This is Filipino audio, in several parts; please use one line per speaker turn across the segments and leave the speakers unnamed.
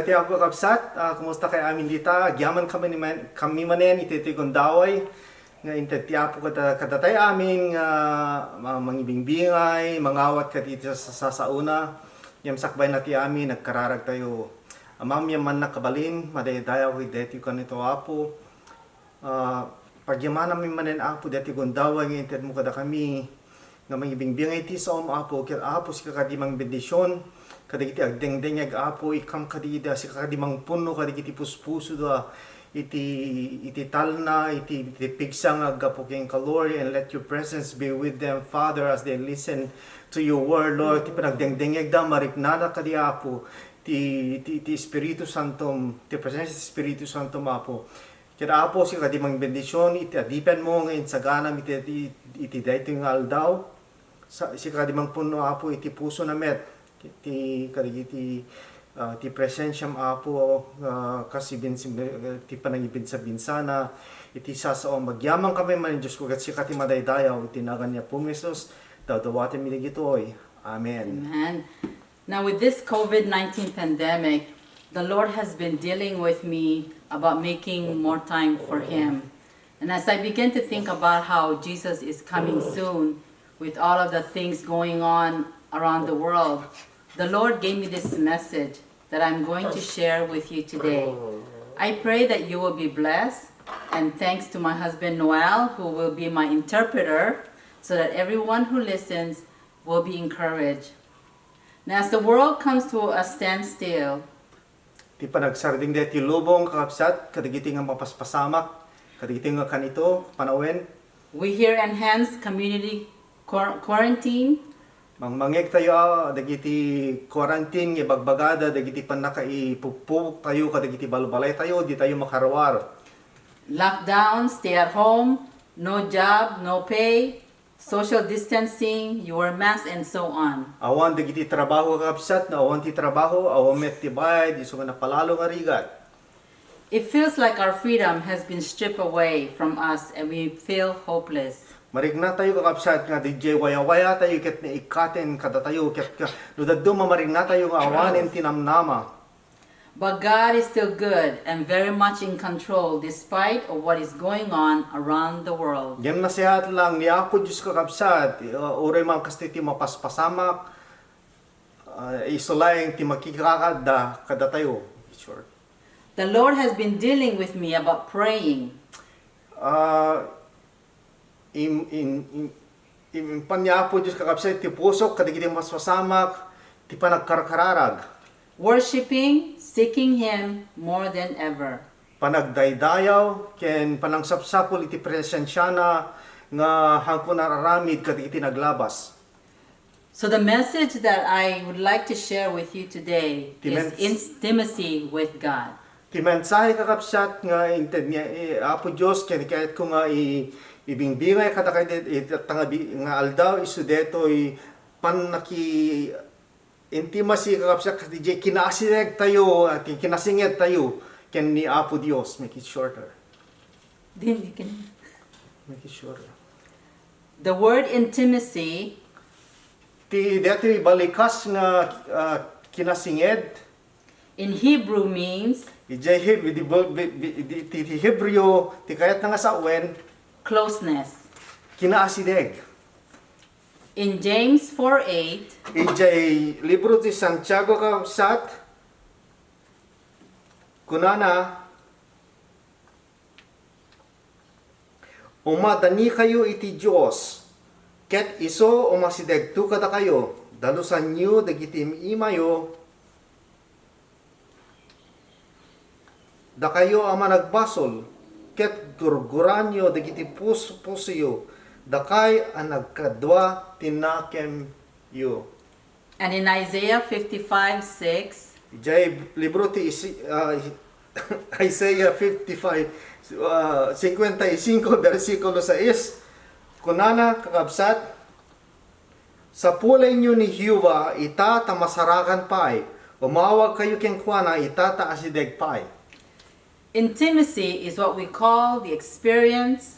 dati ako kapsat, kumusta kay amin dita? Gyaman kami manen ititikon daway. Nga intetiapo katatay amin nga mangibingbingay, mangawat ka dito sa sauna. Yam sakbay nati amin nagkararag tayo. Amam yam man nakabalin, madaydayaw deti ko nito apo. Pagyaman namin manen apo deti kon daway nga inted mo kada kami nga mangibingbingay ti sa apo ket apo si kakadimang bendisyon. Kadagiti agdengdengag apo ikam kadida si kakadimang puno kadagiti puspuso da iti talna iti pigsang agapo king kalori, and let your presence be with them, Father, as they listen to your word, Lord. Ti panagdengdengag da mariknana kadi apo ti Espiritu Santo, ti presensya ti Espiritu Santo apo. Kaya apo si kadimang bendisyon iti adipen mo ngayon sa ganam iti daytoy nga aldaw si kadimang puno apo iti puso na met ti kadagiti ti presensyam apo kasi ti panangibin sa binsana iti sasao magyamang kami man Diyos ko kat si kati madaydayaw iti nagan niya po Mesos dadawatin mi digitoy. Amen.
Amen. Now with this COVID-19 pandemic, the Lord has been dealing with me about making more time for Him. And as I begin to think about how Jesus is coming soon with all of the things going on around the world, the Lord gave me this message that I'm going to share with you today. I pray that you will be blessed, and thanks to my husband Noel, who will be my interpreter, so that everyone who listens will be encouraged. Now, as the world comes to a standstill,
Ti panagsarding deti lubong kakapsat kadagiti nga mapaspasamak kadagiti nga kanito panawen
we here enhance community quarantine.
mangmangeg tayo dagiti quarantine nga bagbagada dagiti panakaipupuk tayo kadagiti balbalay tayo di tayo makarawar.
Lockdown, stay at home, no job, no pay, social distancing, you wear mask, and so on.
Awan dagiti trabaho kakapsat na awan ti trabaho awan met ti bayad iso nga napalalo nga rigat.
It feels like our freedom has been stripped away from us and we feel hopeless.
Marigna tayo kakapsat nga DJ waya-waya tayo ket na ikaten kada tayo ket no dadto mamarigna tayo nga awanen tinamnama.
But God is still good and very much in control despite of what is going on around the world.
Yan nasihat lang ni Apo Diyos kakapsat uray mga kasti ti mapaspasamak isolayang ti makikakada kada tayo. Sure.
The Lord has been dealing with me about praying.
Panya po Diyos kakapsat ti pusok kadagiti maspasamak ti panagkarkararag.
Worshiping, seeking Him more than ever.
Panagdaydayaw ken panangsapsapol iti presensya na nga hangko nararamid kadagiti naglabas.
So the message that I would like to share with you today is intimacy with God.
Ti mensahe kakapsat nga inted niya Apo Dios ken kahit ko nga ibingbingay kada kay nga aldaw isu detoy panaki intimacy kakapsat kadije kinasineg tayo at kinasinged tayo ken ni Apo Dios. Make it shorter. Make it shorter.
The word intimacy
Ti deti balikas nga kinasinged
in Hebrew means
ti Hebreo ti kayat nga sa wen
closeness.
kinaasideg.
In James 4:8,
Ijay libro ti Santiago kakapsat kunana umadani kayo iti Dios ket iso umasidegtu kada kayo dalusan nyo dagiti imayo da kayo ama nagbasol ket gurguran nyo dagiti pusiyo dakay ang nagkadwa tinakem yu.
and in Isaiah 55:6,
Ijay libro ti Isaiah 55 55 versikulo 6 kunana kakabsat sa pulay nyo ni Hiwa ita tamasarakan pay umawag kayo ken kuana ita taasideg pay.
intimacy is what we call the experience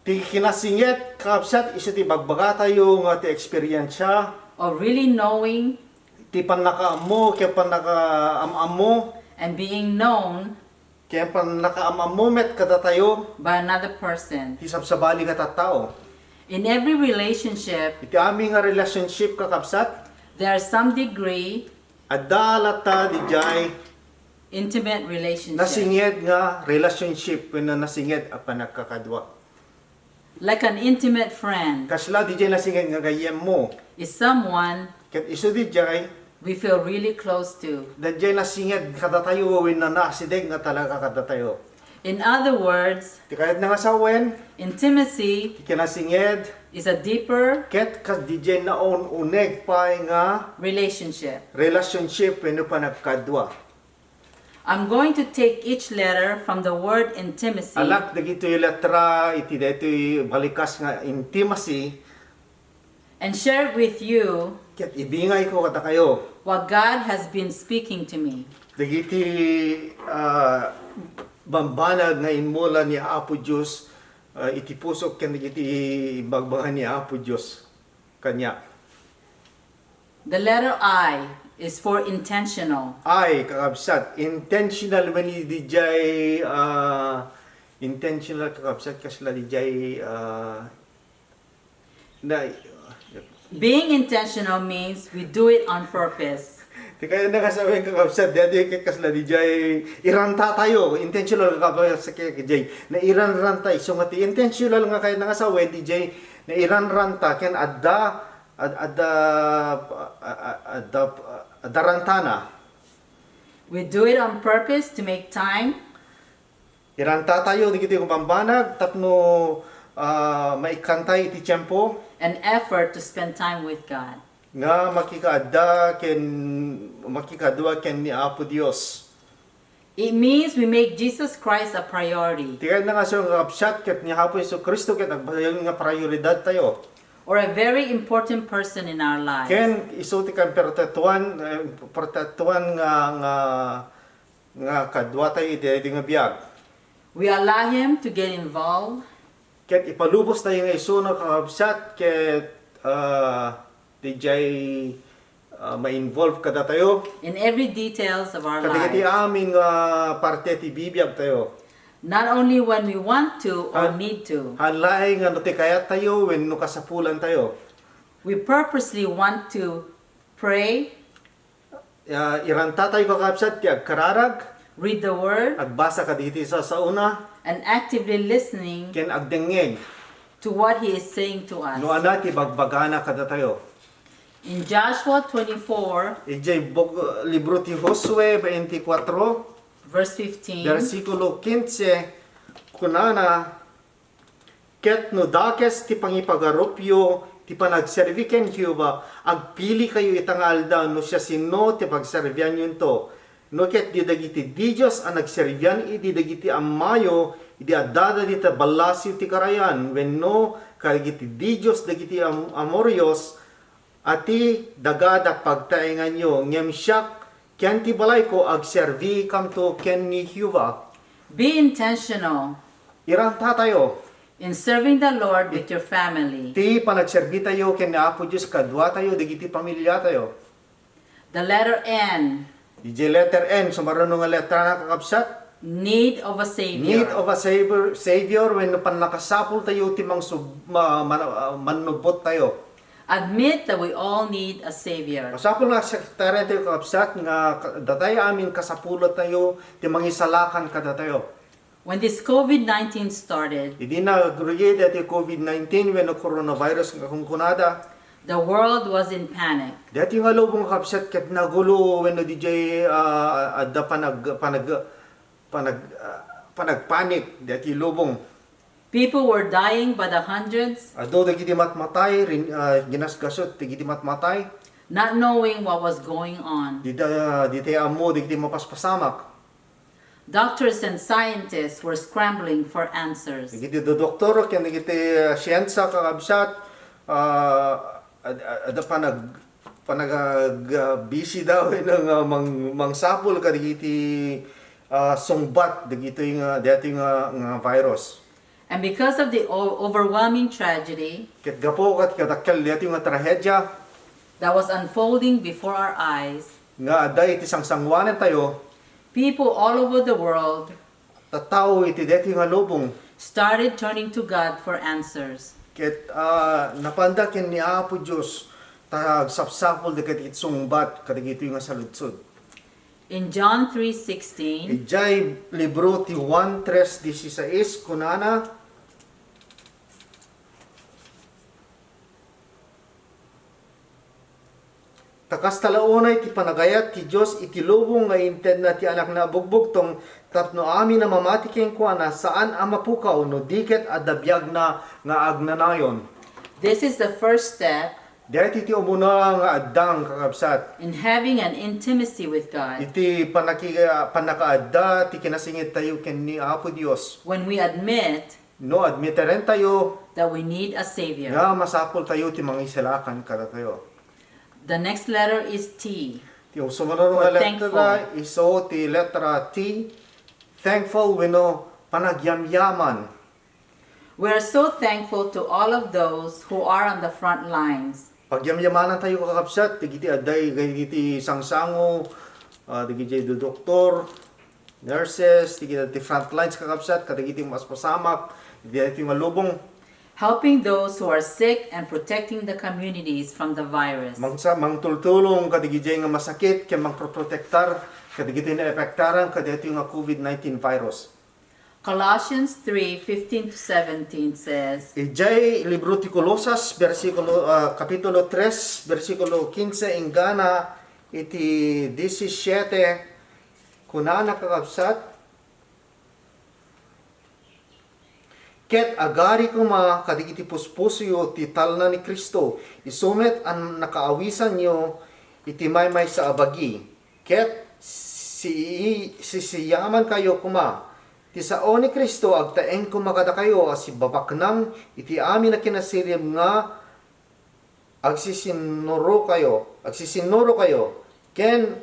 Ti kinasingit kakabsat iso ti bagbaga tayo nga ti eksperyensya
of really knowing
ti pan nakaamo, kaya pan nakaamamo,
and being known
kaya pan nakaamamo met kada tayo,
by another person.
hisab sa bali ka tao.
In every relationship,
Iti aming nga relationship kakabsat,
there's some degree
adalata di jay
intimate relationship.
nasinged nga relationship when nasinged apan nagkakadwa.
Like an intimate friend
Kasla di jay nasinged nga gayem mo.
is someone
Ket iso di jay
we feel really close to.
dadjay nasinged kada tayo when nasideg nga talaga kada tayo.
In other words,
Ti kayat na nga sawen,
intimacy
ti kinasinged
is a deeper
ket kas di jay naon uneg pa nga
relationship.
relationship when pa nagkadwa.
I'm going to take each letter from the word intimacy
Alak dagitoy letra iti daytoy balikas nga intimacy
and share with you
ket ibingay ko kada kayo.
what God has been speaking to me.
Dagiti bambanag nga inmula ni Apo Diyos iti pusok ken dagiti bagbangan ni Apo Diyos kanya.
The letter I is for intentional.
Ay kakabsat intentional when DJ intentional kakabsat kasla DJ na
Being intentional means we do it on purpose.
Di kaya nakasabi kakabsat dati kay kasla DJ iranta tayo intentional kakabsat kay na iran-ranta so nga ti intentional nga kay nakasabi DJ na iran-ranta ken adda darantana.
We do it on purpose to make time
Iranta tayo di kiti kung pambanag tapno maikantay iti tiyempo
and effort to spend time with God.
nga makikadwa ken ni Apo Dios.
It means we make Jesus Christ a priority
Tiyan na nga sa kapsat ket ni Apo Hesus Kristo ket agbayan nga prioridad tayo.
or a very important person in our lives.
Ken iso ti kan perpetuan nga kadwa tayo iti nga biag.
We allow him to get involved
Ket ipalubos tayo nga iso na kakabsat ket DJ ma-involve kada tayo.
in every details of our
Kadagiti
lives.
aming parte ti bibiyag tayo.
Not only when we want to or need to.
Hanlaing nga no ti kayat tayo when no kasapulan tayo.
We purposely want to pray,
Iranta tayo kakabsat ti agkararag,
read the word,
agbasa kaditi sa sauna,
and actively listening
ken agdengeg.
to what he is saying to us.
No ana ti bagbagana kada tayo.
In Joshua 24,
Ijay libro ti Josue 24,
verse 15,
versikulo 15, kunana, ket no dakes ti pangipagarupyo, ti panagservi ken Cuba, agpili kayo itang alda, no siya sino ti pagservian yun to. No ket di dagiti di Diyos ang nagservian, idi dagiti amayo, idi adada di ta balasiw ti karayan, wenno karigiti di Diyos dagiti amorios, ati dagada pagtaengan nyo, ngem siyak, ken ti balay ko agservi kam to ken ni Cuba.
be intentional
Iranta tayo.
in serving the Lord with your family.
Ti panagserbi tayo ken ni Apo Diyos kadwa tayo dagiti pamilya tayo.
The letter N,
DJ letter N sumaruno nga letra na kakabsat.
need of a Savior.
Need of a savior when panakasapul tayo ti manubot tayo.
Admit that we all need a Savior.
Masapul nga sekretary tayo kakabsat nga datay aming kasapulot tayo ti mangisalakan kada tayo.
When this COVID-19 started,
Idi na gruye dati COVID-19 when coronavirus nga kungkunada.
the world was in panic.
Dati nga lubong kapsat ket nagulo when DJ adda panagpanik dati lubong.
People were dying by the hundreds,
Ado dagiti matmatay ginasgasot dagiti matmatay.
not knowing what was going on.
Di tayo amo dagiti mapaspasamak.
Doctors and scientists were scrambling for answers.
Dagiti do doktor ken dagiti siyensa kakabsat ada busy daw ng mangsapol kadagiti sungbat dagiti nga dati nga virus.
And because of the overwhelming tragedy,
Ket gapo kat kadakkel dati nga trahedya
that was unfolding before our eyes,
nga aday iti sangsangwanan tayo,
people all over the world
tataw iti deti nga lubong.
started turning to God for answers.
Ket napandakin ni Apo Diyos tag sapsapol dekat itsungbat kadagito nga saludsod.
In John 3:16,
Ijay libro ti 1:3:16 kunana takas talaunay ti panagayat ti Dios iti lubong nga inted na ti anak na bugbog tong tapno amin na mamati ken kuana saan ang mapukaw no diket adabiyag na nga agnanayon.
this is the first step
Dahil iti umuna nga addang kakabsat.
in having an intimacy with God.
Iti panakaadda ti kinasingit tayo ken ni Apo Dios.
When we admit
No admiteren tayo
that we need a Savior.
nga masapol tayo ti mga isalakan kada tayo.
The next letter is T.
Ti sumunod
For
nga letra iso ti letra T. Thankful wenno panagyamyaman.
We are so thankful to all of those who are on the front lines.
Pagyamyamanan tayo kakabsat, digiti aday, digiti sangsango, digiti do doktor, nurses, digiti front lines kakabsat, kadagiti mas pasamak, digiti malubong,
Helping those who are sick and protecting the communities from the virus.
mangtultulong kadigiti nga masakit, kaya mangprotektar, kadigiti na epektaran, kadagiti nga COVID-19 virus.
Colossians 3:15-17 says,
Ijay libro ti Colosas, kapitulo 3, versikulo 15, ingana iti 17, kunana kakabsat, ket agari kuma kadigiti puspuso ti talna ni Kristo, isumet ang nakaawisan nyo iti maymay sa abagi, ket sisiyaman kayo kuma, ti sao ni Kristo agtaeng kumakada kayo as babaknang iti amin na kinasirib nga agsisinuro kayo ken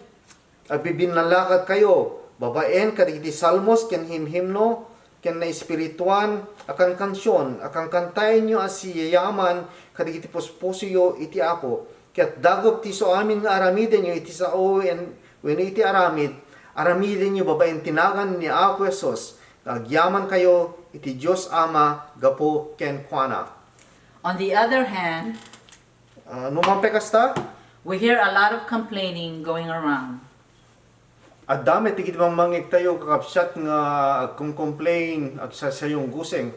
agbibinalakad kayo babaen kadigiti salmos ken himhimno ken na espirituan akan kansyon akan kantayen nyo as siyayaman kadigiti puspuso iti ako ket dagop ti so amin nga aramiden nyo iti sao when iti aramiden nyo babaen tinagan ni Apo Jesus agyaman kayo iti Dios Ama gapo ken kuana.
on the other hand,
Numampe kasta
we hear a lot of complaining going around.
adami ti kiti mangmangik tayo kakapsat nga complain at sa sayong guseng.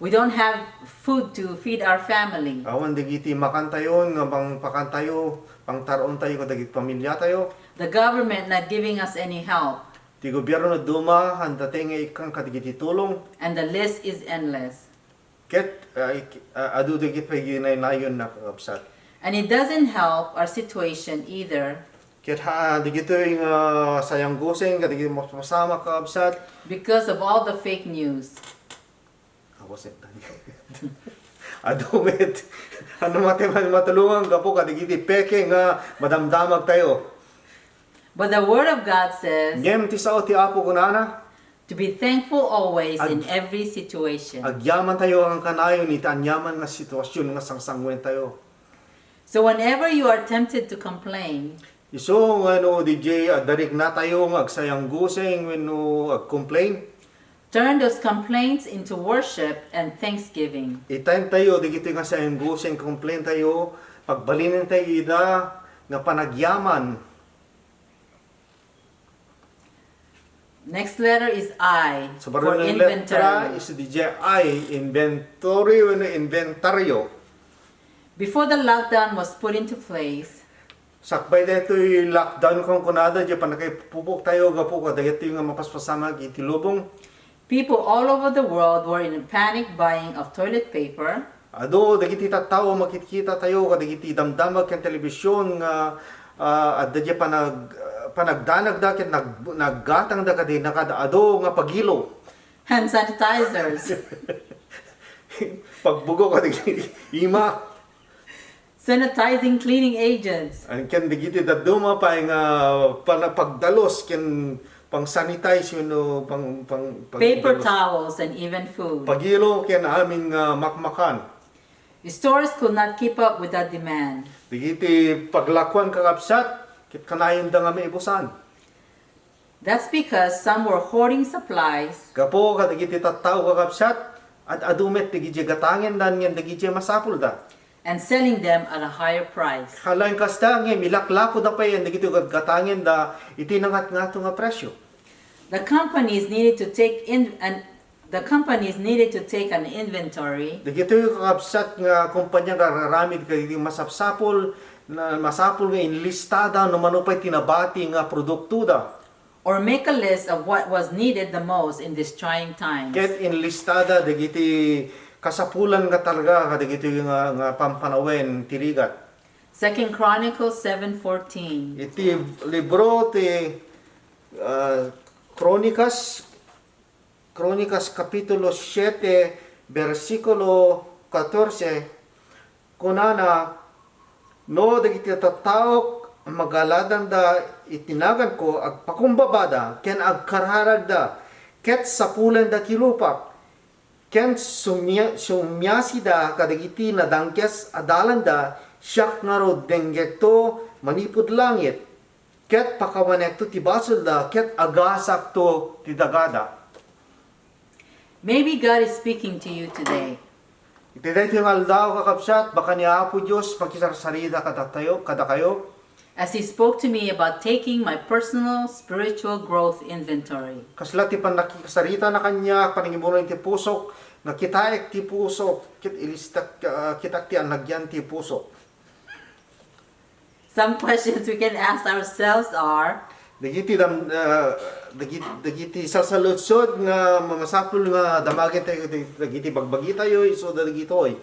We don't have food to feed our family.
Awan digiti makantayon nga bang pakantayo pangtaron tayo kadagit pamilya tayo.
The government not giving us any help,
Ti gobyerno na duma handa tayo nga ikang kadigiti tulong.
and the list is endless.
Ket adu digit pa ginaynayon na kakapsat.
And it doesn't help our situation either,
Ket digito yung sayang guseng kadigiti mo masama kakapsat.
because of all the fake news.
Awas et Adumet. Ano matulungan gapo kadigiti peke nga madamdamag tayo.
But the Word of God says
Ngem ti sao ti Apo kunana,
to be thankful always in every situation.
agyaman tayo ang kanayon iti anyaman nga sitwasyon nga sangsangwen tayo.
So whenever you are tempted to complain,
Iso ano DJ darik na tayo nga agsayang guseng wenno ag-complain.
turn those complaints into worship and thanksgiving.
Itayin tayo digito nga sayang guseng complain tayo pagbalinin tayo ida nga panagyaman.
Next letter is I
Sa
for
baro ng letra
inventory.
is DJ I inventory wenno inventaryo.
Before the lockdown was put into place,
Sakbay dito yung lockdown kong kunada, di pa nakipupok tayo, gapo ka, dito yung mapaspasama iti lubong.
people all over the world were in panic buying of toilet paper,
Ado, dagiti tao, makikita tayo, dagiti damdamag ken telebisyon, nga at dadya panagdanag da, ken naggatang da kadi, ado nga pagilo.
hand sanitizers,
Pagbugo ka, dagiti ima.
sanitizing cleaning agents,
Ang ken dagiti daduma pa nga pagdalos, ken pang sanitize yun,
paper towels, and even food.
Pagilo ken aming makmakan.
Stores could not keep up with that demand.
Digiti paglakwan kakabsat, kit kanayon da nga maibusan.
That's because some were hoarding supplies
Gapo kadagiti tattao kakabsat, at adumet digiti gatangin dan nga digiti masapul da.
and selling them at a higher price.
Halain kasta nga milaklako da pa yan digiti gatangin da itinangat nga ito nga presyo.
The companies needed to take an inventory
Digito yung kakabsat nga kumpanya nga raramid kadagiti masapsapol na masapul nga inlistada no manupay tinabati nga produkto da.
or make a list of what was needed the most in these trying times.
Ket inlistada dagiti kasapulan nga talaga kadagiti nga pampanawen tirigat.
2 Chronicles 7:14.
Iti libro ti Kronikas kapitulo 7 versikulo 14 kunana no dagiti tattaok magaladan da itinagan ko ag pakumbabada ken agkarharag da ket sapulan da tilupak ken sumyasi da kadagiti nadangkes adalan da siyak nga ro denggekto manipud langit ket pakawanekto ti basol da ket agasak to ti dagada.
Maybe God is speaking to you today.
Iti dahito yung aldaw kakabsat baka ni Apo Diyos pagkisarsarida kada kayo
As He spoke to me about taking my personal spiritual growth inventory.
kasla ti panakikasarita na kanya paningimuno ti pusok nga kitaek ti pusok kit ilistak kitak ti anagyan ti pusok.
Some questions we can ask ourselves are,
Dagiti salsalutsod nga mamasapul nga damagin tayo dagiti bagbagi tayo iso dagitoy.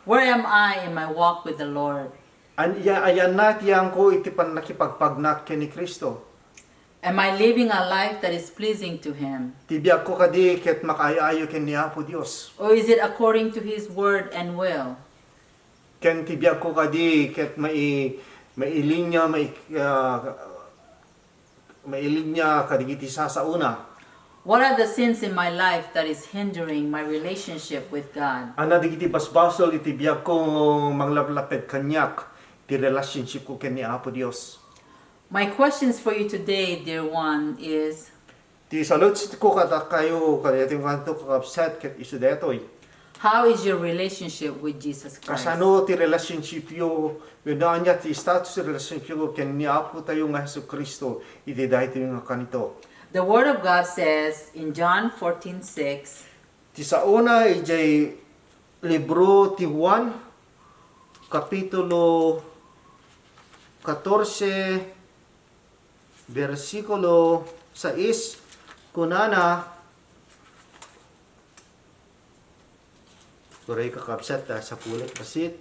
where am I in my walk with the Lord?
Ayan na tiyang ko iti pan nakipagpagnak ken ni Kristo.
Am I living a life that is pleasing to Him?
Tibiyag ko kadi ket makaayo ken ni Apo Dios.
Or is it according to His word and will?
Ken tibiyag ko kadi ket mailinya mailinya kadigiti sasauna.
What are the sins in my life that is hindering my relationship with God?
Ana digiti basbasol iti biyag ko manglaplapet kanyak ti relationship ko ken ni Apo Dios.
My questions for you today, dear one, is
Ti saluts ko kada kayo kada ting kanto kakabsat ket isu detoy.
how is your relationship with Jesus Christ?
Kasano ti relationship yo wenanya ti status ti relationship yo ken ni Apo tayo nga Jesucristo iti dayto nga kanito.
The Word of God says in John 14:6,
Ti sauna ijay libro ti Juan kapitulo 14 versikulo 6 kunana Kuray kakabsat sa pulit pasit.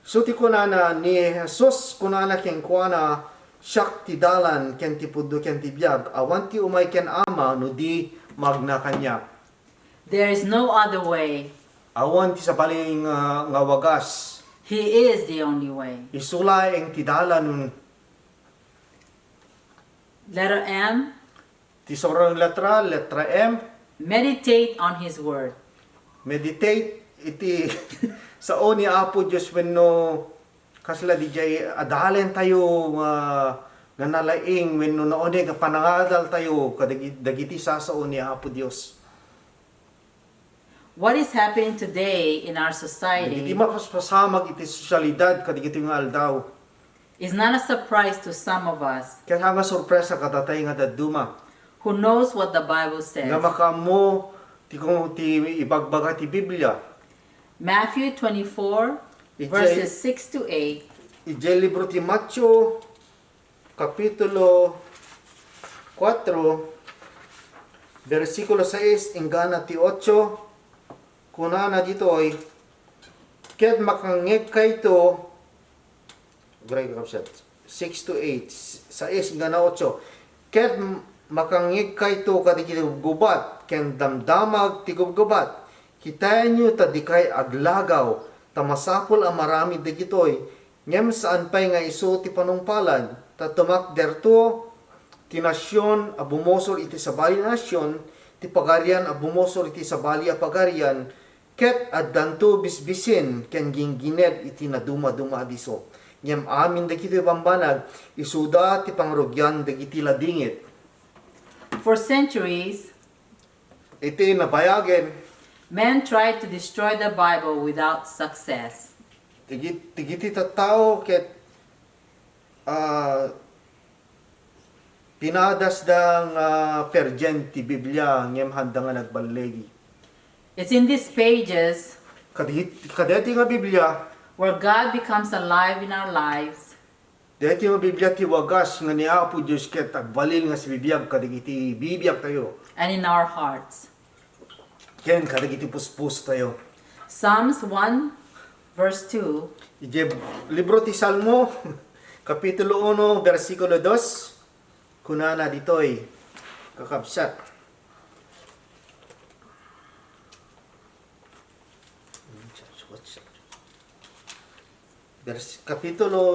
So ti kunana ni Jesus kunana ken kuana siyak ti dalan ken ti puddo ken ti biag awan ti umay ken ama no di magna kanya.
there is no other way.
Awan ti sabaling nga wagas.
He is the only way.
Isula eng ti dalan nun
Letter M,
ti sorang letra M.
meditate on His Word.
Meditate iti sa ni Apo Diyos wenno kasla di jay adalen tayo nga nalaing wenno naone nga panangadal tayo kadagiti sa ni Apo Diyos.
What is happening today in our
Dagiti
society
mapaspasamag iti sosyalidad kadagiti nga aldaw.
is not a surprise to some of us
Kaya nga sorpresa katatay nga daduma.
who knows what the Bible says.
Nga makamo ti ibagbaga ti Biblia.
Matthew 24, verses 6 to 8.
Ije libro ti Matthew kapitulo 4 versikulo 6 ingana ti 8 kunana ditoy ket makangeg kayto gray kapsat 6 to 8 6 ingana 8 ket makangeg kayto kadagiti gubat ken damdamag ti gubat kitayen nyo tadikay aglagaw tamasapol ang marami dagitoy ngem saan pay nga iso ti panungpalan tatumak derto ti nasyon abumosor iti sabali nasyon ti pagarian abumosor iti sabali a pagarian Ket addanto bisbisin ken ginggined iti naduma-duma diso. Ngem amin dagiti bambanag isuda ti pangrugyan dagiti ladingit.
For centuries,
Iti nabayagen
men tried to destroy the Bible without success.
tigiti tattao ket pinadas dang pergent ti Biblia ngem handa nga nagballegi.
It's in these pages
Kadeti nga Biblia,
where God becomes alive in our lives,
deti nga Biblia ti wagas nga ni Apo Dios ket agbalil nga si bibiyag kadagiti bibiyag tayo.
and in our hearts.
Ken kadagiti puspos tayo.
Psalms 1 verse 2
Ije libro ti Salmo kapitulo 1 bersikulo 2 kunana ditoy kakabsat.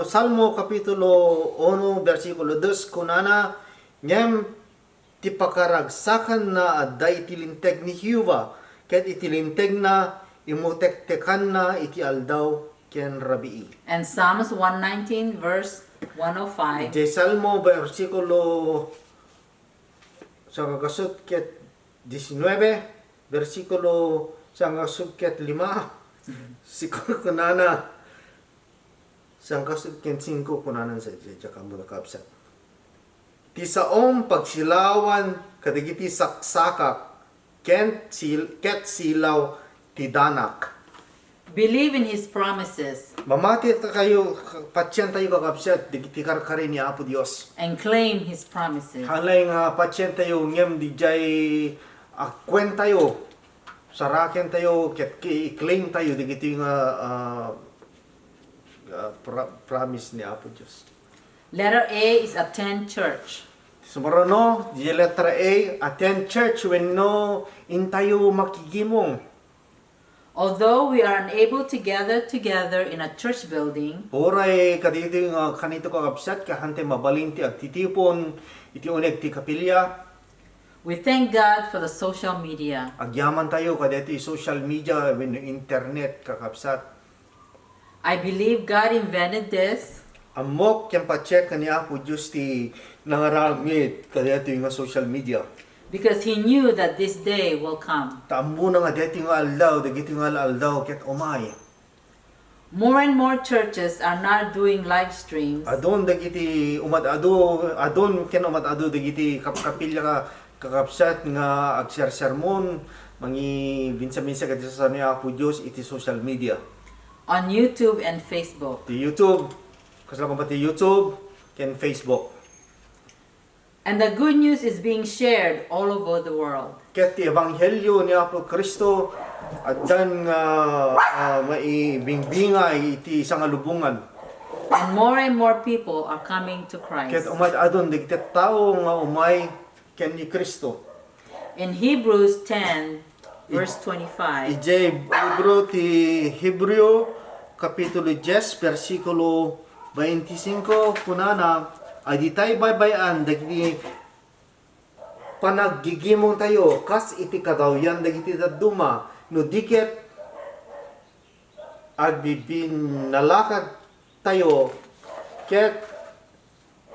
Salmo kapitulo 1 bersikulo 2 kunana ngem ti pakaragsakan na adda itilinteg ni Hiuba ket itilinteg na imutektekan na iti aldaw ken rabii.
and Psalms 119 verse 105.
Iti Salmo bersikulo sa kagasut ket 19 bersikulo sa kagasut ket 5 sikul kunana sa kagasut ket 5 kunana sa jakam kapsat. Ti saom pagsilawan kadagiti saksakak ket silaw ti danak.
Believe in His promises
Mamati ta kayo, patsyan tayo kakapsat, digiti karkari ni Apo Dios.
and claim His promises.
Halay nga patsyan tayo, ngem di jay akwen tayo, saraken tayo, ket i-claim tayo, digiti nga promise ni Apo Dios.
Letter A is attend church.
Sumarono, di letra A, attend church when no intayo makigimong.
Although we are unable to gather together in a church building,
Oray kadito nga kanito kakapsat kahante mabalin ti agtitipon iti uneg ti kapilya.
we thank God for the social media.
Agyaman tayo kadito social media when internet kakapsat.
I believe God invented this
Amok yang pa-check kani Apo Diyos ti nangaramit kadito nga social media.
because He knew that this day will come.
Taambo na nga dito nga aldaw, dagiti nga aldaw ket umay.
More and more churches are now doing live streams
Adon dagiti adon ken umadado dagiti kapilya ka kakapsat nga agser-sermon mangi binsa-binsa kadito sa ni Apo Diyos iti social media.
on YouTube and Facebook.
Ti YouTube, kasama ko pa ti YouTube ken Facebook.
And the good news is being shared all over the world.
Ket ti ebanghelyo ni Apo Kristo addan nga maibingbingay iti isang alubungan.
And more people are coming to
Ket
Christ.
umad adon digiti tao nga umay ken ni Kristo.
In Hebrews 10 verse 25,
Ije libro ti Hebreo kapitulo 10 bersikulo 25 kunana aditay baybayan dagiti panaggigimong tayo kas iti kadawyan dagiti daduma no diket agbibinalakad tayo ket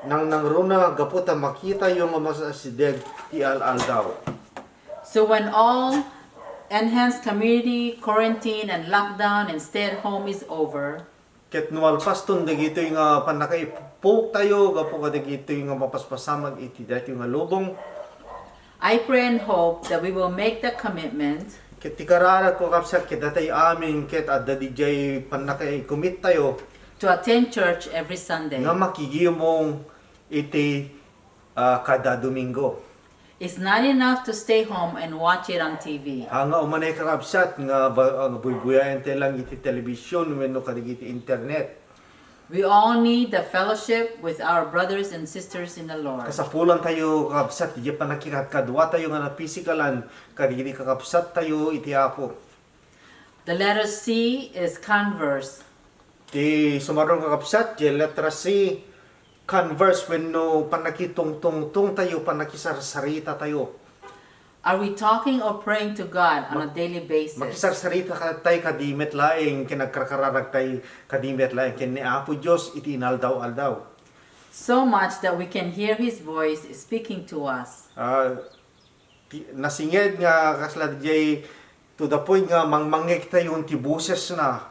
nang nangruna gaputa makita yung masasideg ti al-aldaw.
so when all enhanced community quarantine and lockdown and stay at home is over,
Ket numalpaston dagito nga panakaipok tayo gapo kadagito nga mapaspasamag iti dati nga lubong.
I pray and hope that we will make the commitment
Ket tikarara ko kapsat ket datay amin ket adda dijay panakaikumit tayo
to attend church every Sunday.
nga makigimong iti kada Domingo.
It's not enough to stay home and watch it on TV.
Hanga umanay kakapsat nga buybuyayan tayo lang iti television wenno kadagiti internet.
We all need the fellowship with our brothers and sisters in the Lord.
Kasapulan tayo kakapsat, di pa nakikadwa tayo nga na pisikalan, kadagiti kakapsat tayo iti Apo.
The letter C is converse.
Di sumarong kakapsat, di letra C, converse wenno panakitungtungtung tayo, panakisarsarita tayo.
Are we talking or praying to God on a daily basis?
Makisarsarita ka tayo kadimet laing, kinagkarkararag tayo kadimet laing, kin ni Apo Diyos, iti inaldaw-aldaw.
So much that we can hear His voice speaking to us.
Nasinged nga kaslad jay to the point nga mangmangik tayo ti boses na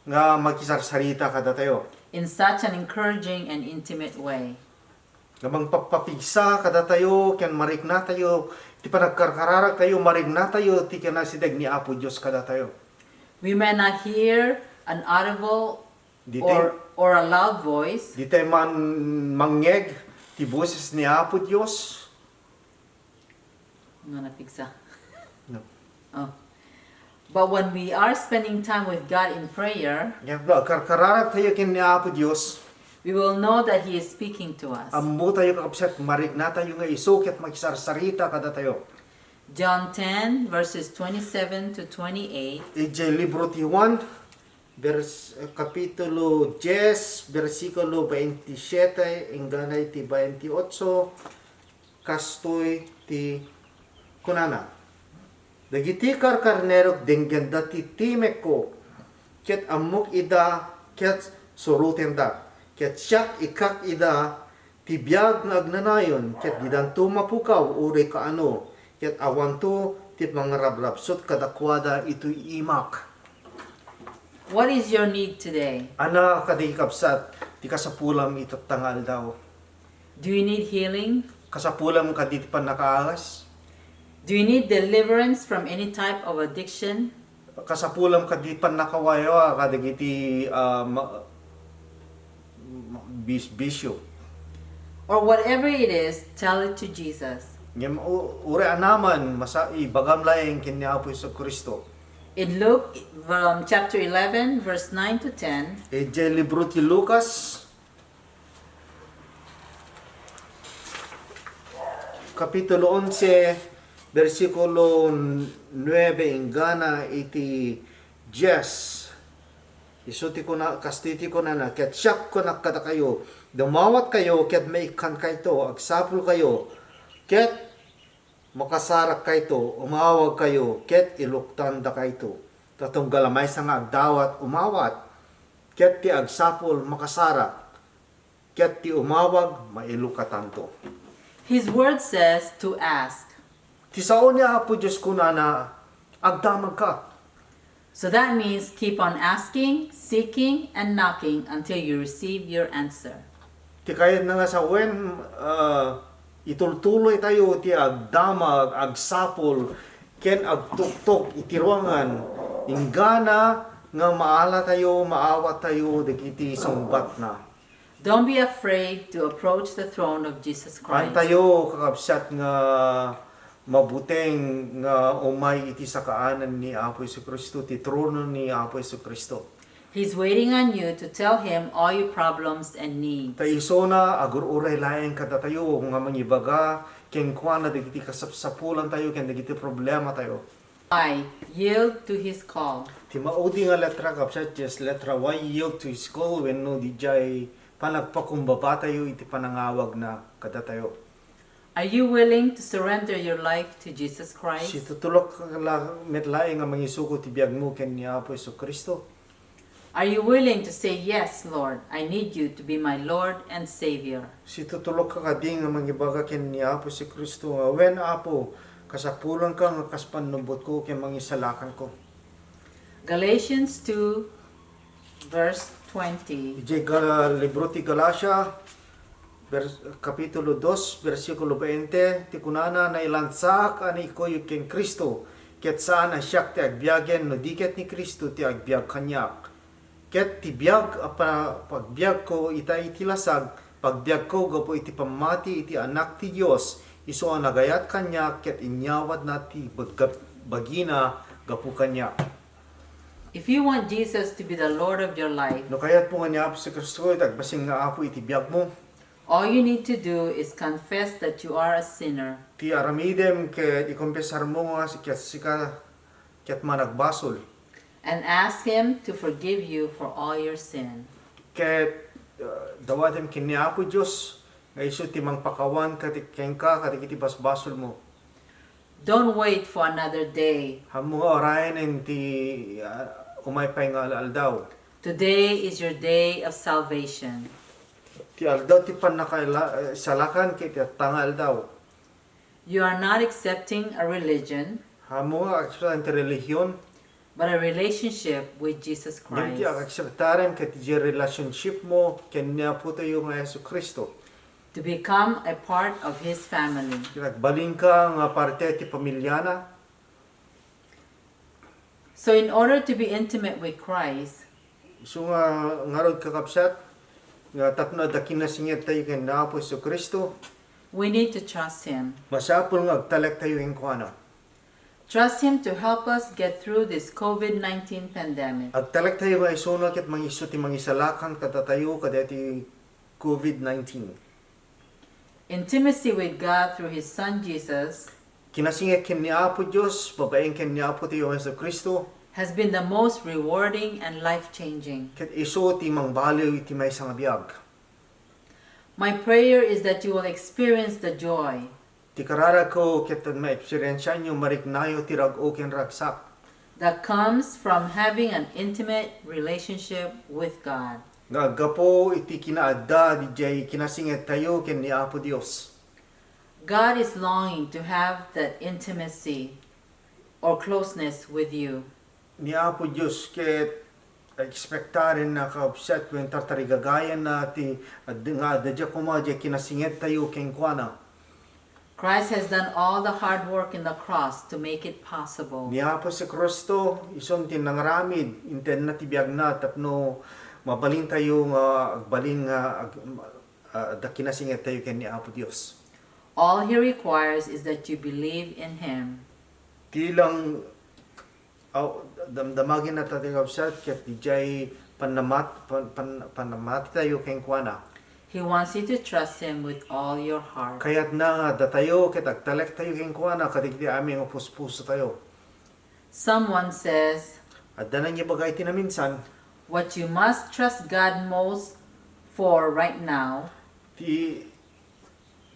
nga makisarsarita kada tayo.
In such an encouraging and intimate way.
Nga mangpapapigsa kada tayo, ken marik na tayo, ti panagkarkararag tayo, marik na tayo, ti kinasidag ni Apo Diyos kada tayo.
We may not hear an audible
Di
or a loud voice,
Di tayo man mangeg ti boses ni Apo Diyos.
I'm gonna pigsa.
No.
Oh. But when we are spending time with God in prayer,
Yan ba, karkararag tayo kin ni Apo Diyos.
we will know that He is speaking to us.
Ambo tayo kakapsat, marik na tayo nga isukit makisarsarita kada tayo.
John 10 verses 27 to 28.
Ije libro ti Juan, kapitulo 10, versikulo 27, ingganay ti 28, kastoy ti kunana. Dagiti karkarnerok dengganda ti timek ko, ket amok ida, ket suruten da. Ket siyak ikak ida, ti biyag nga agnanayon, ket didanto mapukaw, uri kaano, ket awanto, ti mga rablabsot kadakwada ito'y imak.
What is your need today?
Ana kaday kapsat, ti kasapulam ito't tangal daw.
Do you need healing?
Kasapulam kadit pa nakaalas.
Do you need deliverance from any type of addiction?
Kasapulam kadit pa nakawayo, kadagiti bisyo.
Or whatever it is, tell it to Jesus.
Ngem ure anaman, ibagam laeng kinyapo sa Kristo.
In Luke chapter 11 verse 9 to 10,
Ije libro ti Lucas, kapitulo 11, versikulo 9, ingana iti 10. Isuti ko na, kastiti ko na ket siyak ko na kada kayo, dumawat kayo, ket maikan kayo, agsapul kayo, ket makasarak kayo, umawag kayo, ket iluktanda kayo. Tatong galamay sa nga agdawat, umawat, ket ti agsapul, makasarak, ket ti umawag, mailukatanto.
His word says to ask.
Ti sao niya Apo Diyos ko na agdamag ka.
So that means keep on asking, seeking, and knocking until you receive your answer.
Ti kayat na nga sa wen, itultuloy tayo, ti agdamag, agsapol, ken agtuktok, itiruangan, ingana, nga maala tayo, maawat tayo, dagiti sangbat na.
Don't be afraid to approach the throne of Jesus
Kan
Christ.
tayo, kakapsat nga, mabuteng nga umay iti sa kaanan ni Apo Jesucristo, ti trono ni Apo Jesucristo.
He's waiting on you to tell Him all your problems and needs.
Tayo na agur-uray laeng kada tayo, nga mangibaga, ken kwa na dagiti kasapsapulan tayo, ken dagiti problema tayo.
I yield to His call.
Ti maudi nga letra kapsat, just letra Y, yield to His call, when no di jay panagpakumbaba tayo, iti panangawag na kada tayo.
Are you willing to surrender your life to Jesus
Si
Christ?
tutulok metlaeng nga mangisuko ti biag mo ken ni Apo Jesucristo.
Are you willing to say, yes, Lord, I need you to be my Lord and Savior?
Si tutulok ka kading nga mangibaga ken ni Apo Jesucristo nga wen Apo kasapulan ka nga kaspanubot ko ken mangisalakan ko.
Galatians 2 verse 20.
Ije libro ti Galacia kapitulo 2 versikulo 20 ti kunana na ilansak ani koyo ken Kristo ket saan ang siyak ti agbiagen no diket ni Kristo ti agbiag kanyak ket ti biag pagbiag ko ita iti lasag pagbiag ko gapo iti pamati iti anak ti Dios isu ang nagayat kanyak ket inyawad na ti bagina gapo kanyak.
If you want Jesus to be the Lord of your life,
No kayat po nga ni Apo si Kristo tagbasing nga Apo iti biag mo.
all you need to do is confess that you are a sinner.
Ti aramidem ket ikompesar mo nga ket managbasol.
And ask Him to forgive you for all your sin.
Ket dawadem ken ni Apo Dios nga isu ti mangpakawan ket ken ka ket iti basbasol mo.
Don't wait for another day.
Hamo nga orayan ti umaypay nga aldaw.
Today is your day of salvation.
Ti aldaw ti panakaila salakan kay ti tangal daw.
You are not accepting a religion,
Hamo nga akseptaran ti relihiyon.
but a relationship with Jesus
Ngem
Christ.
ti akseptaran kay ti relationship mo kanya po tayo nga Yesu Kristo.
To become a part of His family.
Kinagbalin ka nga parte ti pamilyana.
So in order to be intimate with Christ,
So nga rod kakapsat nga tapno da kinasingit tayo kay na po Yesu Kristo.
we need to trust Him.
Masapol nga agtalek tayo yung kuana.
Trust Him to help us get through this COVID-19 pandemic.
Agtalek tayo nga isunod ket mangisu ti mangisalakan katatayo kadati COVID-19.
Intimacy with God through His Son Jesus
Kinasingit ken ni Apo Dios, babaeng ken ni Apo tayo Yesu Kristo.
has been the most rewarding and life-changing.
Ket iso ti mangbaliw iti maysa nga biag.
My prayer is that you will experience the joy,
Ti karara ko ket ma-experience nyo mariknayo ti rag-o ken ragsak.
that comes from having an intimate relationship with God.
Nga gapo iti kinaadda di jay kinasingit tayo ken ni Apo Dios.
God is longing to have that intimacy or closeness with you.
Ni Apo Dios ket expectarin na kaupsat wen tartarigagayan na ti nga adja kumadya kinasingit tayo ken kuana.
Christ has done all the hard work in the cross to make it possible.
Ni Apo si Kristo ison tin nangaramid inten na ti biag na tapno mabalin tayo nga agbalin nga da kinasingit tayo ken ni Apo Dios.
All He requires is that you believe in Him.
Tilang damdamagin na tayo kaupsat ket di jay panamat tayo ken kuana.
He wants you to trust Him with all your heart.
Kaya't na nga datayo ket agtalek tayo ken kuana kadigdi ami nga puspuso tayo.
Someone says,
Adda na niya bagay tinaminsan
what you must trust God most for right now
ti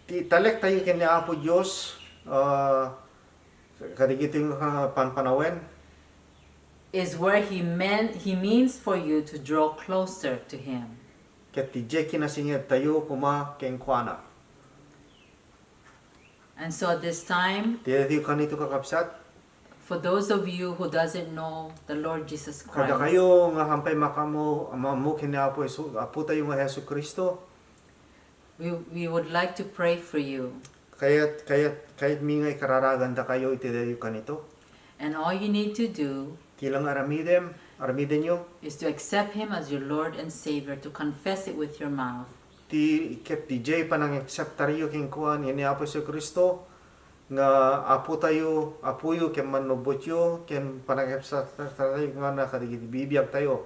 talek tayo ken ni Apo Dios kadigiti nga panpanawen
is where He means for you to draw closer to Him.
ket ti jay kinasingit tayo kuma ken kuana.
And so at this time,
Ti tayo kanito kakapsat
for those of you who doesn't know the Lord Jesus
kada
Christ,
kayo nga hampay makamo amamu ken ni Apo tayo nga Hesus Kristo.
we would like to pray for you.
Kayat mi nga ikararagan da kayo iti tayo kanito.
And all you need to do
Tilang aramiden nyo
is to accept Him as your Lord and Savior, to confess it with your mouth.
ti ket ti jay panang acceptaryo ken kuan ni Apo Hesus Kristo nga apo apuyo ken manubotyo ken panang acceptaryo nga na kadigiti bibiyag tayo.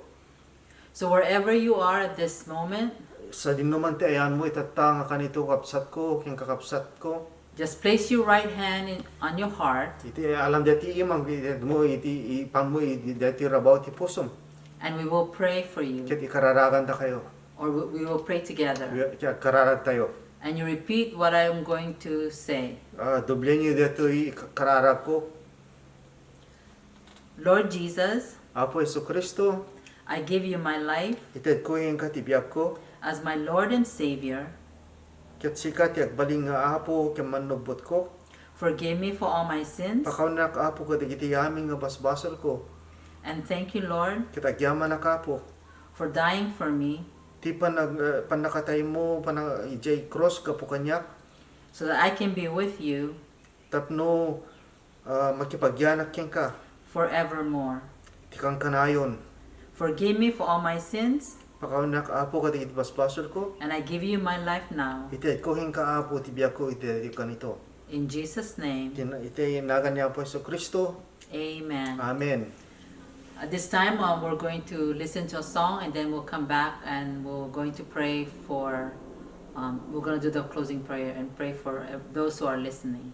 So wherever you are at this moment,
Sa dinuman ti ayan mo itata nga kanito kapsat ko ken kakapsat ko.
just place your right hand on your heart,
Iti alam dati imang mo iti ipam mo iti dati rabaw ti pusom.
and we will pray for you,
Ket ikararagan ta kayo.
or we will pray together.
Kaya kararag tayo.
And you repeat what I am going to say.
Doble niyo dito ikararag ko.
Lord Jesus,
Apo Hesus Kristo,
I give you my life
ited ko yung katibiyag ko.
as my Lord and Savior.
Ket sikat yak baling nga apo ken manubot ko.
Forgive me for all my sins.
Pakaw na ka apo kadigiti yamin nga basbasol ko.
And thank you, Lord,
Ket agyaman na ka apo.
for dying for me
Ti panakatay mo panang ijay cross ka po kanyak.
so that I can be with you
Tapno makipagyanak ken ka.
forevermore.
Ti kang kanayon.
Forgive me for all my sins,
Pakaw na ka apo kadigiti basbasol ko.
and I give you my life now.
Ited ko hin ka apo ti biyak ko ite kanito.
In Jesus' name,
Ite nagan niya po Hesus Kristo.
amen.
Amen.
At this time, we're going to listen to a song, and then we'll come back and we're going to pray for, we're going to do the closing prayer and pray for those who are listening.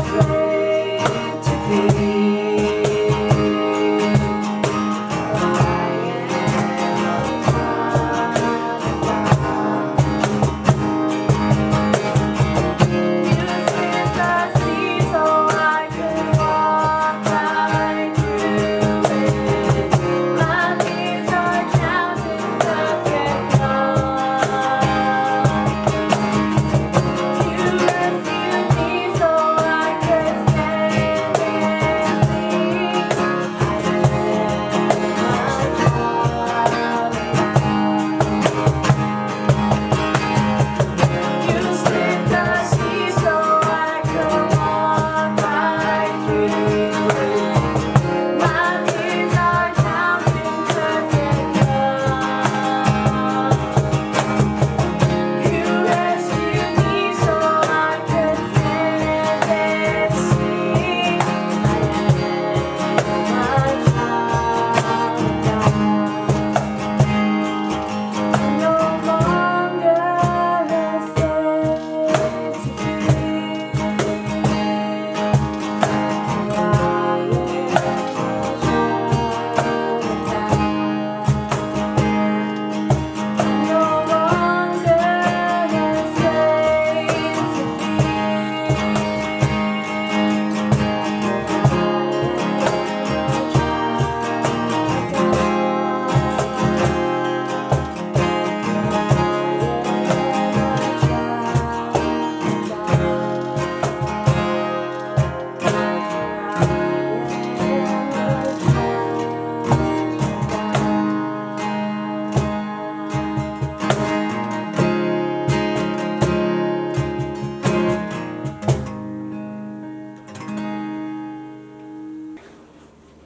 slave to fear.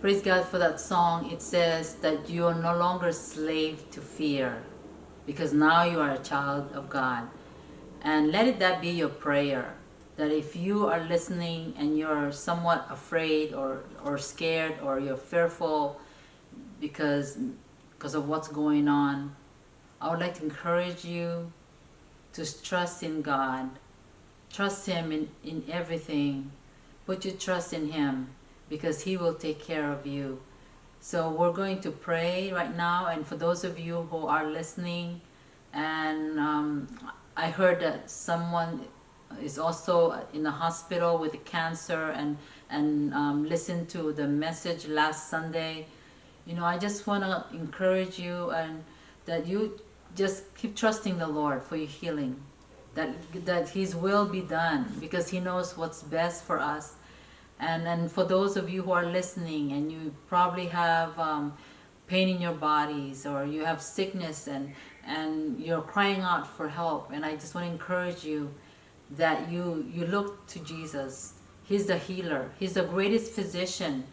Praise God for that song. It says that you are no longer slave to fear because now you are a child of God. And that be your prayer, that if you are listening and you're somewhat afraid or scared or you're fearful because of what's going on, I would like to encourage you to trust in God. Trust Him in everything. Put your trust in Him, because He will take care of you. So we're going to pray right now, and for those of you who are listening, and I heard that someone is also in the hospital with cancer and listened to the message last Sunday. You know, I just want to encourage you and that you just keep trusting the Lord for your healing, that His will be done, because He knows what's best for us. And for those of you who are listening and you probably have pain in your bodies, or you have sickness and you're crying out for help, and I just want to encourage you that you look to Jesus. He's the healer. He's the greatest physician.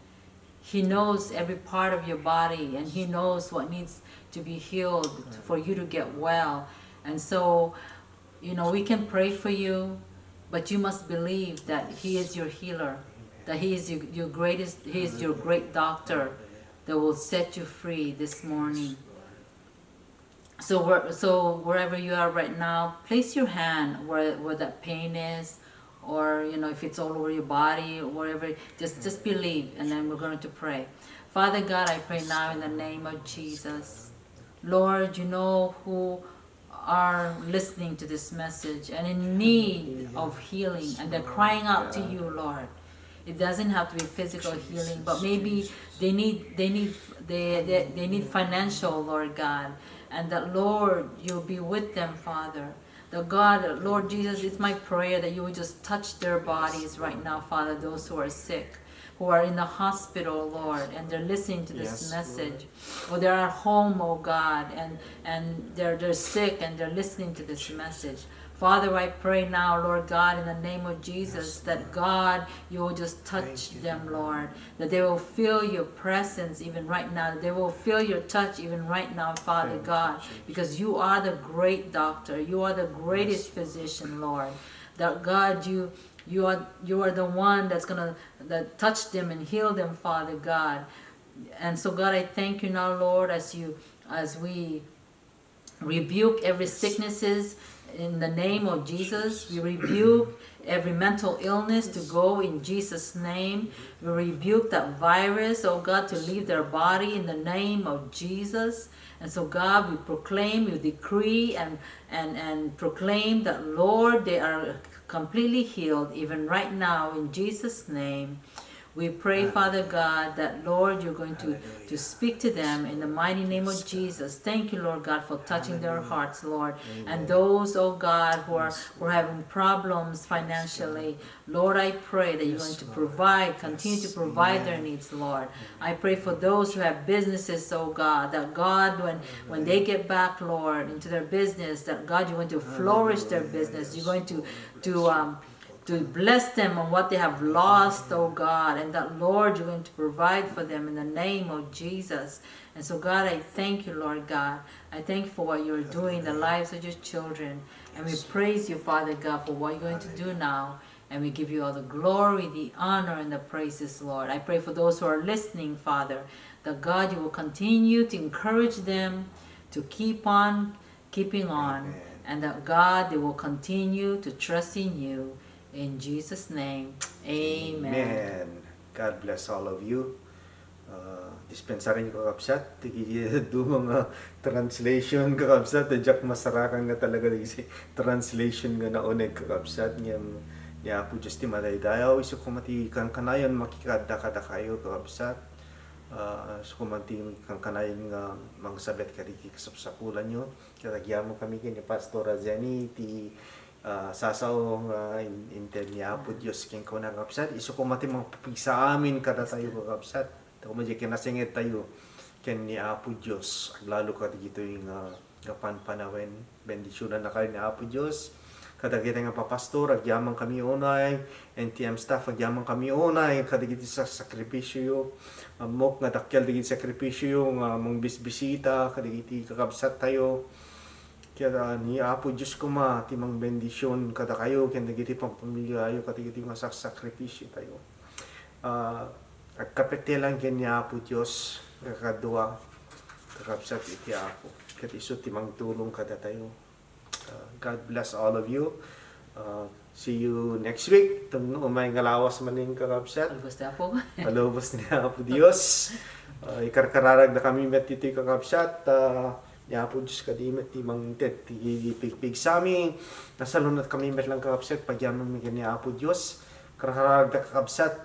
He knows every part of your body, and He knows what needs to be healed for you to get well. And so, you know, we can pray for you, but you must believe that He is your healer, that He is your greatest, He is your great doctor that will set you free this morning. So wherever you are right now, place your hand where that pain is, or you know, if it's all over your body or wherever, just believe, and then we're going to pray. Father God, I pray now in the name of Jesus. Lord, you know who are listening to this message and in need of healing, and they're crying out to you, Lord. It doesn't have to be physical healing, but maybe they need financial, Lord God, and that, Lord, you'll be with them, Father. The God, Lord Jesus, it's my prayer that you would just touch their bodies right now, Father, those who are sick, who are in the hospital, Lord, and they're listening to this message, or they're at home, oh God, and they're sick and they're listening to this message. Father, I pray now, Lord God, in the name of Jesus, that God, you will just touch them, Lord, that they will feel your presence even right now, that they will feel your touch even right now, Father God, because you are the great doctor, you are the greatest physician, Lord, that God, you are the one that's gonna touch them and heal them, Father God. And so God, I thank you now, Lord, as we rebuke every sicknesses in the name of Jesus. We rebuke
every mental illness to go in Jesus' name. We rebuke that virus, oh God, to leave their body in the name of Jesus. And so, God, we proclaim, we decree, and proclaim that, Lord, they are completely healed, even right now, in Jesus' name. We pray, Father God, that, Lord, you're going to speak to them in the mighty name of Jesus. Thank you, Lord God, for touching their hearts, Lord. And those, oh God, who are having problems financially, Lord, I pray that you're going to provide, continue to provide their needs, Lord. I pray for those who have businesses, oh God, that God, when they get back, Lord, into their business, that God, you're going to flourish their business. You're going to bless them on what they have lost, oh God, and that, Lord, you're going to provide for them in the name of Jesus. And so, God, I thank you, Lord God. I thank you for what you're doing in the lives of your children. And we praise you, Father God, for what you're going to do now. And we give you all the glory, the honor, and the praises, Lord. I pray for those who are listening, Father, that, God, you will continue to encourage them to keep on keeping on. And that, God, they will continue to trust in you. In Jesus' name, amen.
Amen. God bless all of you. Dispensarin ko kakabsat. Do mga translation kakabsat. Jack masarakan nga talaga si translation nga nauneg kakabsat. Niya po Diyos ti madaydayaw. Iso kumati kan kanayon makikada-kada kayo kakabsat. So kumati kan kanayon nga mga sabet kariki kasapsapulan nyo. Katagyan mo kami kini Pastora Zeny ti sasaw intel niya po Diyos king ko na kapsat iso ko mati mga pipigsa amin kada tayo kapsat tako mo kinasingit tayo ken ni Apo Diyos aglalo ka dito yung kapan panawen bendisyonan na kayo ni Apo Diyos kada kita nga papastor agyaman kami unay NTM staff agyaman kami unay kada kita sa sakripisyo mok nga dakkel digit sakripisyo nga mong bisbisita kada kita kakabsat tayo. Kaya ni Apo Diyos ko timang bendisyon kada kayo, kaya nagiti pang pamilya kayo, katigiti nga sakripisyo tayo. Agkapete lang kaya ni Apo Diyos, kakadua, kakapsat iti Apo. Kaya iso timang tulong kada tayo. God bless all of you. See you next week. Tung umay ngalawas maning kakapsat.
Palubos na po.
Palubos ni Apo Diyos. Ikarkararag na kami met ito kakapsat. Ya po Diyos kadimet ti mangtet ti pigpig sami nasalunat kami met lang kakabsat pagyaman mi kani Apo Diyos kararag da kakabsat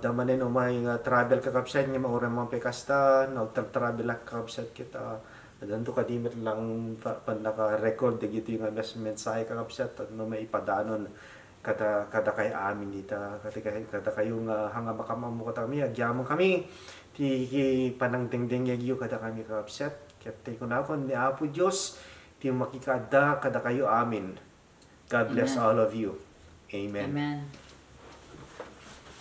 damanen umay travel kakabsat nga maoram mga pekasta travel lang kakabsat kita danto kadimet lang naka record digiti nga mensahe kakabsat no may ipadanon kada kay amin dita kada kayo nga hanga makamamo kami agyaman kami ti panang dingding yagyo kada kami kakabsat. Kaya ko na ako ni Apo Diyos, ti makikada kada kayo amin. God bless all of you. Amen.
Amen.